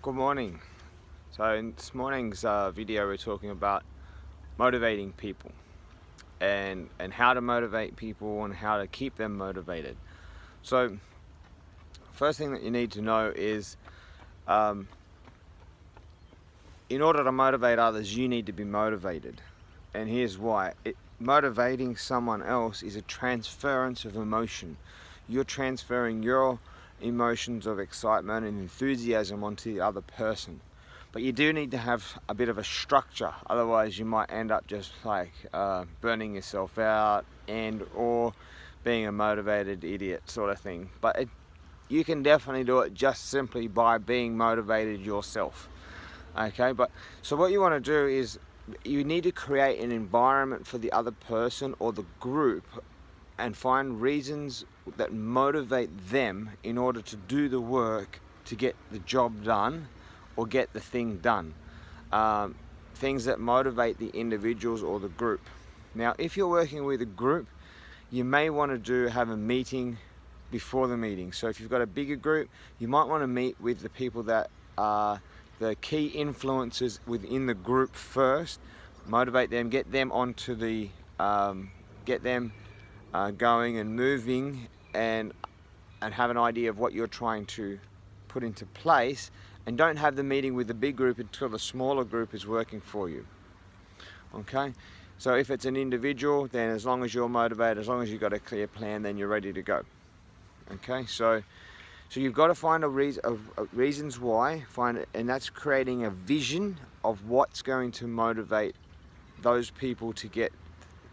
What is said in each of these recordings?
Good morning. So in this morning's video we're talking about motivating people and how to motivate people and how to keep them motivated. So first thing that you need to know is in order to motivate others you need to be motivated, and here's why. Motivating someone else is a transference of emotion. You're transferring your emotions of excitement and enthusiasm onto the other person. But you do need to have a bit of a structure, otherwise you might end up just like burning yourself out or being a motivated idiot sort of thing. But you can definitely do it just simply by being motivated yourself. Okay, so what you want to do is you need to create an environment for the other person or the group and find reasons that motivate them in order to do the work to get the job done or get the thing done. Things that motivate the individuals or the group. Now, if you're working with a group, you may want to have a meeting before the meeting. So if you've got a bigger group, you might want to meet with the people that are the key influencers within the group first, motivate them, get them onto the, going and moving, and have an idea of what you're trying to put into place, and don't have the meeting with the big group until the smaller group is working for you. Okay, so if it's an individual, then as long as you're motivated, as long as you've got a clear plan, then you're ready to go. Okay, so you've got to find reasons why, and that's creating a vision of what's going to motivate those people to get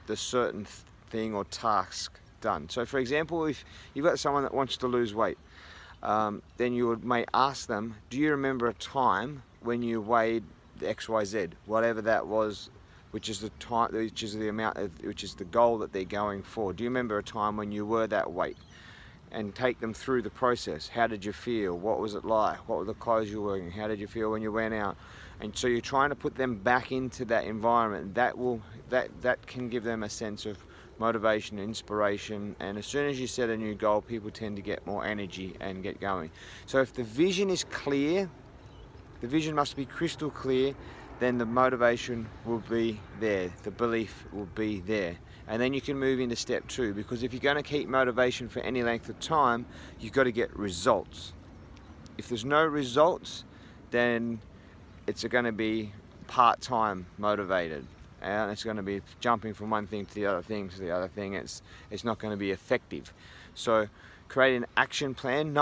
the certain thing or task done. So for example, if you've got someone that wants to lose weight, then you may ask them, do you remember a time when you weighed XYZ, whatever that was, which is the goal that they're going for. Do you remember a time when you were that weight? And take them through the process. How did you feel? What was it like? What were the clothes you were wearing? How did you feel when you went out? And so you're trying to put them back into that environment. That can give them a sense of motivation, inspiration, and as soon as you set a new goal, people tend to get more energy and get going. So if the vision is clear, the vision must be crystal clear, then the motivation will be there, the belief will be there. And then you can move into step 2, because if you're going to keep motivation for any length of time, you've got to get results. If there's no results, then it's going to be part-time motivated, and it's going to be jumping from one thing to the other thing to the other thing. It's not going to be effective. So create an action plan,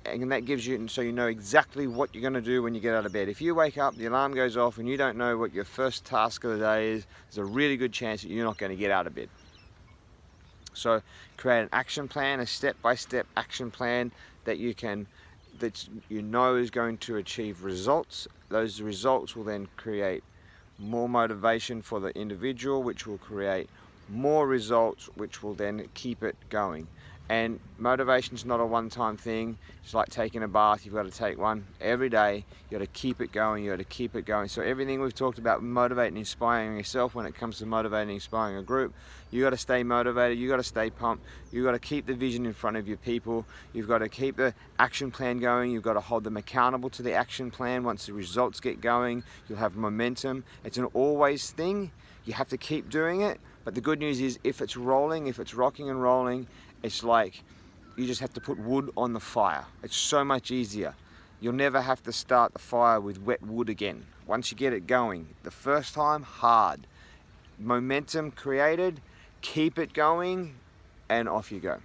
and that gives you, so you know exactly what you're going to do when you get out of bed. If you wake up, the alarm goes off, and you don't know what your first task of the day is, there's a really good chance that you're not going to get out of bed. So create an action plan, a step-by-step action plan that you know is going to achieve results. Those results will then create more motivation for the individual, which will create more results, which will then keep it going. And motivation is not a one-time thing. It's like taking a bath. You've got to take one every day. You've got to keep it going. You've got to keep it going. So everything we've talked about, motivating, inspiring yourself, when it comes to motivating, inspiring a group, you've got to stay motivated. You've got to stay pumped. You've got to keep the vision in front of your people. You've got to keep the action plan going. You've got to hold them accountable to the action plan. Once the results get going, you'll have momentum. It's an always thing. You have to keep doing it. But the good news is, if it's rolling, if it's rocking and rolling, it's like you just have to put wood on the fire. It's so much easier. You'll never have to start the fire with wet wood again. Once you get it going, the first time, hard. Momentum created, keep it going, and off you go.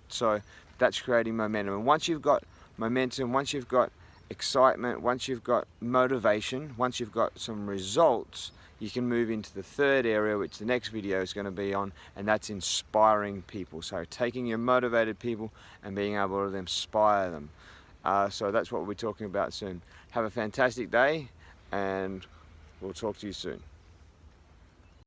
So that's creating momentum. And once you've got momentum, once you've got excitement, once you've got motivation, once you've got some results, you can move into the third area, which the next video is going to be on, and that's inspiring people. So taking your motivated people and being able to inspire them. So that's what we'll be talking about soon. Have a fantastic day, and we'll talk to you soon.